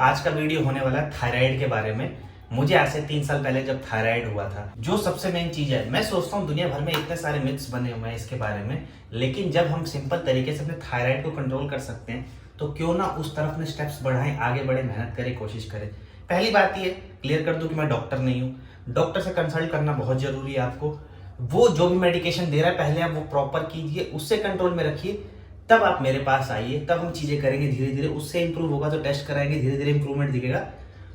आज का वीडियो होने वाला है थायराइड के बारे में। मुझे आज से 3 साल पहले जब थायराइड हुआ था, जो सबसे मेन चीज है, मैं सोचता हूँ दुनिया भर में इतने सारे मिथ्स बने हुए हैं इसके बारे में, लेकिन जब हम सिंपल तरीके से अपने थायराइड को कंट्रोल कर सकते हैं तो क्यों ना उस तरफ अपने स्टेप्स बढ़ाएं, आगे बढ़े, मेहनत करें, कोशिश करें। पहली बात ये क्लियर कर दूं कि मैं डॉक्टर नहीं हूँ। डॉक्टर से कंसल्ट करना बहुत जरूरी है आपको। वो जो भी मेडिकेशन दे रहा है पहले आप वो प्रॉपर कीजिए, उससे कंट्रोल में रखिए, तब आप मेरे पास आइए, तब हम चीजें करेंगे धीरे धीरे। उससे इंप्रूव होगा तो टेस्ट कराएंगे, धीरे धीरे इंप्रूवमेंट दिखेगा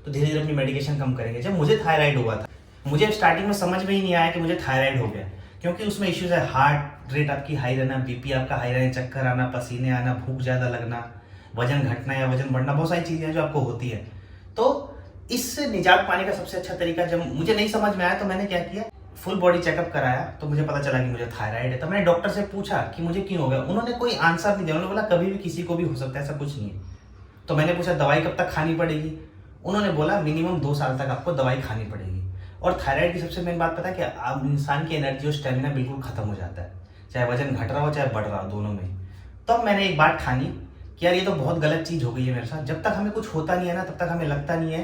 तो धीरे धीरे अपनी मेडिकेशन कम करेंगे। जब मुझे थायराइड हुआ था, मुझे स्टार्टिंग में समझ में ही नहीं आया कि मुझे थायराइड हो गया, क्योंकि उसमें इश्यूज है हार्ट रेट आपकी हाई रहना, बीपी आपका हाई रहना, चक्कर आना, पसीने आना, भूख ज्यादा लगना, वजन घटना या वजन बढ़ना, बहुत सारी चीजें हैं जो आपको होती है। तो इससे निजात पाने का सबसे अच्छा तरीका, जब मुझे नहीं समझ में आया तो मैंने क्या किया, फुल बॉडी चेकअप कराया तो मुझे पता चला कि मुझे थायराइड है। तो मैंने डॉक्टर से पूछा कि मुझे क्यों हो गया। उन्होंने कोई आंसर नहीं दिया। उन्होंने बोला कभी भी किसी को भी हो सकता है, ऐसा कुछ नहीं है। तो मैंने पूछा दवाई कब तक खानी पड़ेगी। उन्होंने बोला मिनिमम 2 साल तक आपको दवाई खानी पड़ेगी। और थायराइड की सबसे मेन बात पता है कि आप इंसान की एनर्जी और स्टेमिना बिल्कुल खत्म हो जाता है, चाहे वजन घट रहा हो चाहे बढ़ रहा हो, दोनों में। तब मैंने एक बात ठानी कि यार ये तो बहुत गलत चीज हो गई है मेरे साथ। जब तक हमें कुछ होता नहीं है ना, तब तक हमें लगता नहीं है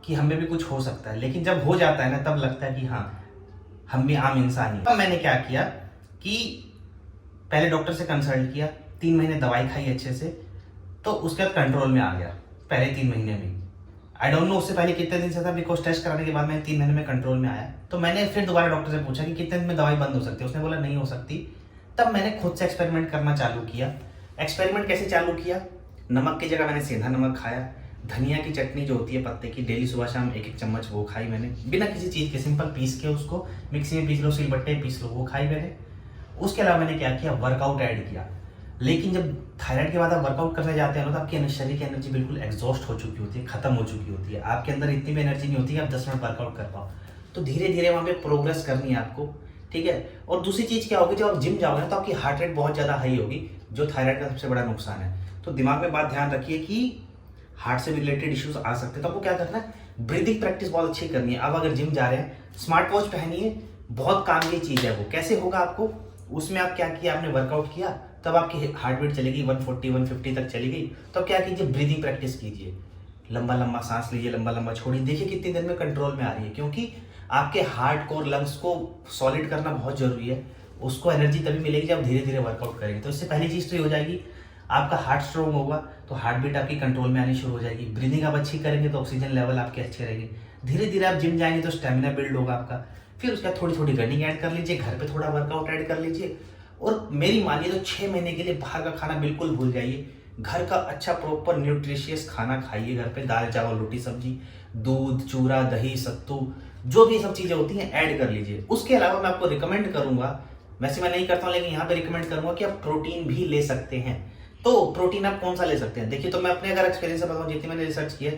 कि हमें भी कुछ हो सकता है, लेकिन जब हो जाता है ना, तब लगता है कि हाँ हम भी आम इंसान ही। तो मैंने क्या किया कि पहले डॉक्टर से कंसल्ट किया, 3 महीने दवाई खाई अच्छे से, तो उसके बाद कंट्रोल में आ गया पहले 3 महीने में। आई डोंट नो उससे पहले कितने दिन से था, बिकॉज टेस्ट कराने के बाद मैं 3 महीने में कंट्रोल में आया। तो मैंने फिर दोबारा डॉक्टर से पूछा कि कितने दिन में दवाई बंद हो सकती है। उसने बोला नहीं हो सकती। तब मैंने खुद से एक्सपेरिमेंट करना चालू किया। एक्सपेरिमेंट कैसे चालू किया, नमक की जगह मैंने सेंधा नमक खाया। धनिया की चटनी जो होती है पत्ते की, डेली सुबह शाम 1-1 चम्मच वो खाई मैंने, बिना किसी चीज़ के, सिंपल पीस के उसको मिक्सी में पीस लो, सिलबट्टे पीस लो, वो खाई मैंने। उसके अलावा मैंने क्या किया, वर्कआउट ऐड किया। लेकिन जब थायराइड के बाद आप वर्कआउट करने जाते हैं ना, तो आपकी शरीर की एनर्जी बिल्कुल एग्जॉस्ट हो चुकी होती है, खत्म हो चुकी होती है। आपके अंदर इतनी भी एनर्जी नहीं होती कि आप 10 मिनट वर्कआउट कर पाओ। तो धीरे धीरे वहाँ पे प्रोग्रेस करनी है आपको, ठीक है। और दूसरी चीज़ क्या होगी, जब आप जिम जाओगे ना तो आपकी हार्ट रेट बहुत ज़्यादा हाई होगी, जो थायराइड का सबसे बड़ा नुकसान है। तो दिमाग में बात ध्यान रखिए कि हार्ट से रिलेटेड इश्यूज आ सकते हैं। तो आपको क्या करना है, ब्रीदिंग प्रैक्टिस बहुत अच्छी करनी है। अब अगर जिम जा रहे हैं, स्मार्ट वॉच पहनिए, बहुत काम की चीज़ है वो। कैसे होगा आपको, उसमें आप क्या किया, आपने वर्कआउट किया, तब आपकी हार्ट बीट चलेगी 140 150 तक चली गई। तो क्या कीजिए, ब्रीदिंग प्रैक्टिस कीजिए, लंबा लंबा सांस लीजिए, लंबा लंबा छोड़िए, देखिए कितनी देर में कंट्रोल में आ रही है। क्योंकि आपके हार्ट को और लंग्स को सॉलिड करना बहुत जरूरी है। उसको एनर्जी तभी मिलेगी जब धीरे धीरे वर्कआउट करेंगे। तो इससे पहली चीज़ तो ये हो जाएगी, आपका हार्ट स्ट्रोंग होगा तो हार्ट बीट आपकी कंट्रोल में आनी शुरू हो जाएगी। ब्रीदिंग आप अच्छी करेंगे तो ऑक्सीजन लेवल आपके अच्छे रहेंगे। धीरे धीरे आप जिम जाएंगे तो स्टेमिना बिल्ड होगा आपका। फिर उसके बाद थोड़ी थोड़ी रनिंग ऐड कर लीजिए, घर पे थोड़ा वर्कआउट ऐड कर लीजिए। और मेरी मानिए तो 6 महीने के लिए बाहर का खाना बिल्कुल भूल जाइए। घर का अच्छा प्रॉपर न्यूट्रिशियस खाना खाइए। घर पे दाल चावल रोटी सब्जी, दूध, चूरा, दही, सत्तू, जो भी सब चीजें होती हैं ऐड कर लीजिए। उसके अलावा मैं आपको रिकमेंड करूंगा, वैसे मैं नहीं करता हूं लेकिन यहाँ पे रिकमेंड करूंगा कि आप प्रोटीन भी ले सकते हैं। तो प्रोटीन आप कौन सा ले सकते हैं, देखिए। तो मैं अपने अगर एक्सपीरियंस से बताऊं, जितनी मैंने रिसर्च की है,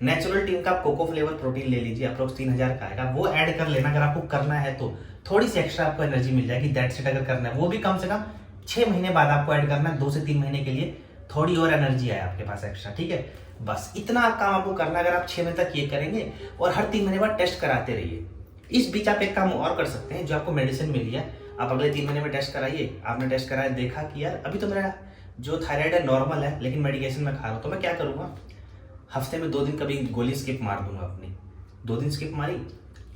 नेचुरल टीम का कोको फ्लेवर प्रोटीन ले लीजिए, अप्रोक्स 3000 का आएगा, वो ऐड कर लेना। अगर आपको करना है तो थोड़ी सी एक्स्ट्रा आपको एनर्जी मिल जाएगी, दैट्स इट। अगर करना है वो भी कम से कम 6 महीने बाद आपको ऐड करना है, 2 से 3 महीने के लिए थोड़ी और एनर्जी आए आपके पास एक्स्ट्रा, ठीक है। बस इतना काम आपको करना है। अगर आप 6 महीने तक ये करेंगे और हर 3 महीने बाद टेस्ट कराते रहिए। इस बीच आप एक काम और कर सकते हैं, जो आपको मेडिसिन मिली है, आप अगले 3 महीने में टेस्ट कराइए। आपने टेस्ट कराया, देखा कि यार अभी तो मेरा जो थायराइड है नॉर्मल है, लेकिन मेडिकेशन में खा रहा हूँ, तो मैं क्या करूँगा, हफ्ते में 2 दिन कभी गोली स्किप मार दूंगा अपनी। 2 दिन स्किप मारी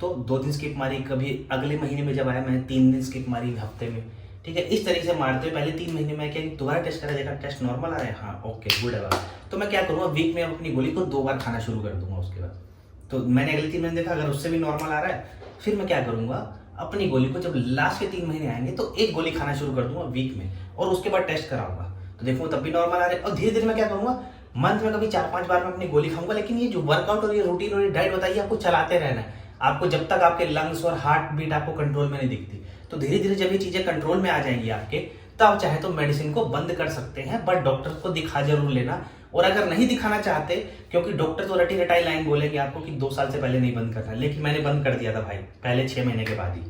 तो 2 दिन स्किप मारी, कभी अगले महीने में जब आया मैंने 3 दिन स्किप मारी हफ्ते में, ठीक है। इस तरीके से मारते हुए पहले 3 महीने में क्या, दोबारा टेस्ट करा, देखा टेस्ट नॉर्मल आ रहा है, हाँ ओके गुड है। तो मैं क्या करूँगा, वीक में अपनी गोली को 2 बार खाना शुरू कर दूंगा। उसके बाद तो मैंने अगले 3 महीने देखा, अगर उससे भी नॉर्मल आ रहा है, फिर मैं क्या करूँगा, अपनी गोली को जब लास्ट के 3 महीने आएंगे तो 1 गोली खाना शुरू कर दूंगा वीक में, और उसके बाद टेस्ट कराऊंगा तो देखूंगा तब भी नॉर्मल आ रहे हैं। और धीरे धीरे मैं क्या करूंगा, मंथ में कभी 4-5 बार मैं अपनी गोली खाऊंगा। लेकिन ये जो वर्कआउट और ये रूटीन और ये डाइट बताइए, आपको चलाते रहना है। आपको जब तक आपके लंग्स और हार्ट बीट आपको कंट्रोल में नहीं दिखती, तो धीरे धीरे जब ये चीजें कंट्रोल में आ जाएंगी आपके, तब चाहे तो मेडिसिन को बंद कर सकते हैं, बट डॉक्टर को दिखा जरूर लेना। और अगर नहीं दिखाना चाहते, क्योंकि डॉक्टर तो रटी रटाई लाइन बोलेंगे आपको कि 2 साल से पहले नहीं बंद करना, लेकिन मैंने बंद कर दिया था भाई पहले 6 महीने के बाद ही,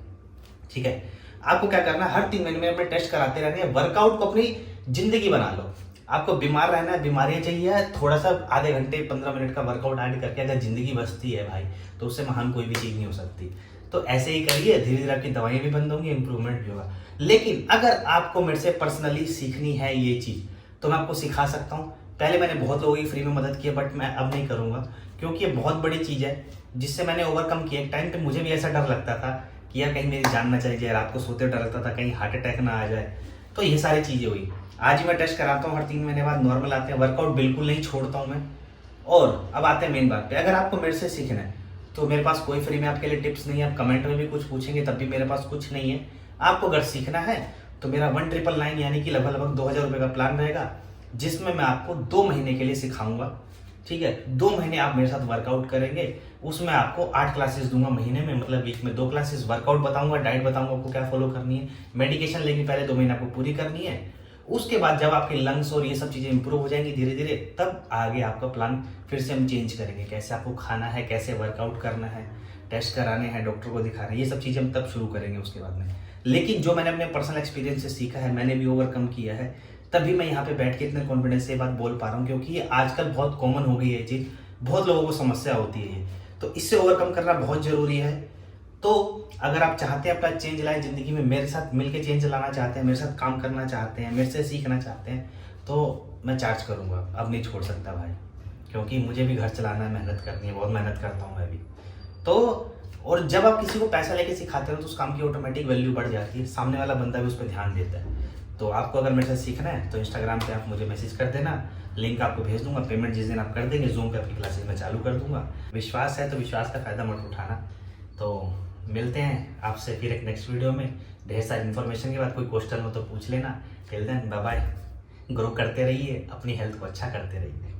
ठीक है। आपको क्या करना है, हर 3 महीने में अपने टेस्ट कराते रहने हैं। वर्कआउट को अपनी जिंदगी बना लो। आपको बीमार रहना है, बीमारियां चाहिए, थोड़ा सा आधे घंटे 15 मिनट का वर्कआउट ऐड करके अगर जिंदगी बचती है भाई, तो उससे महान कोई भी चीज नहीं हो सकती। तो ऐसे ही करिए, धीरे धीरे आपकी दवाइयां भी बंद होंगी, इंप्रूवमेंट भी होगा। लेकिन अगर आपको मेरे से पर्सनली सीखनी है ये चीज, तो मैं आपको सिखा सकता हूँ। पहले मैंने बहुत लोगों की फ्री में मदद की है, बट मैं अब नहीं करूँगा, क्योंकि ये बहुत बड़ी चीज़ है जिससे मैंने ओवरकम किया। एक टाइम पे मुझे भी ऐसा डर लगता था कि यार कहीं मेरी जान ना चली जाए, रात को सोते डर लगता था कहीं हार्ट अटैक ना आ जाए। तो ये सारी चीज़ें हुई। आज ही मैं टेस्ट कराता हूँ, हर 3 महीने बाद नॉर्मल आते हैं। वर्कआउट बिल्कुल नहीं छोड़ता हूँ मैं। और अब आते हैं मेन बात पे। अगर आपको मेरे से सीखना है तो मेरे पास कोई फ्री में आपके लिए टिप्स नहीं है। आप कमेंट में भी कुछ पूछेंगे तब भी मेरे पास कुछ नहीं है। आपको अगर सीखना है तो मेरा 1999 यानी कि लगभग 2000 रुपये का प्लान रहेगा, जिसमें मैं आपको 2 महीने के लिए सिखाऊंगा। ठीक है, 2 महीने आप मेरे साथ वर्कआउट करेंगे। उसमें आपको 8 क्लासेस दूंगा महीने में, मतलब वीक में 2 क्लासेस। वर्कआउट बताऊंगा, डाइट बताऊंगा आपको क्या फॉलो करनी है, मेडिकेशन लेकिन पहले 2 महीने आपको पूरी करनी है। उसके बाद जब आपके लंग्स और ये सब चीज़ें इंप्रूव हो जाएंगी धीरे धीरे, तब आगे आपका प्लान फिर से हम चेंज करेंगे। कैसे आपको खाना है, कैसे वर्कआउट करना है, टेस्ट कराने हैं, डॉक्टर को दिखाना है, ये सब चीज़ें हम तब शुरू करेंगे उसके बाद में। लेकिन जो मैंने अपने पर्सनल एक्सपीरियंस से सीखा है, मैंने भी ओवरकम किया है, तभी मैं यहाँ पे बैठ के इतने कॉन्फिडेंस से ये बात बोल पा रहा हूँ, क्योंकि ये आजकल बहुत कॉमन हो गई है ये चीज़। बहुत लोगों को समस्या होती है ये, तो इससे ओवरकम करना बहुत ज़रूरी है। तो अगर आप चाहते हैं अपना चेंज लाए ज़िंदगी में, मेरे साथ मिलके चेंज लाना चाहते हैं, मेरे साथ काम करना चाहते हैं, मेरे से सीखना चाहते हैं, तो मैं चार्ज करूँगा। अब नहीं छोड़ सकता भाई, क्योंकि मुझे भी घर चलाना है, मेहनत करनी है, बहुत मेहनत करता हूँ मैं भी। तो और जब आप किसी को पैसा लेके सिखाते हो तो उस काम की ऑटोमेटिक वैल्यू बढ़ जाती है, सामने वाला बंदा भी उस पर ध्यान देता है। तो आपको अगर मेरे साथ सीखना है तो इंस्टाग्राम पे आप मुझे मैसेज कर देना, लिंक आपको भेज दूंगा। पेमेंट जिस दिन आप कर देंगे, जूम पे आपकी क्लासेस मैं चालू कर दूंगा। विश्वास है तो विश्वास का फ़ायदा मत उठाना। तो मिलते हैं आपसे फिर एक नेक्स्ट वीडियो में ढेर सारी इन्फॉर्मेशन के बाद। कोई क्वेश्चन हो तो पूछ लेना। Till then bye bye. Grow करते रहिए, अपनी हेल्थ को अच्छा करते रहिए।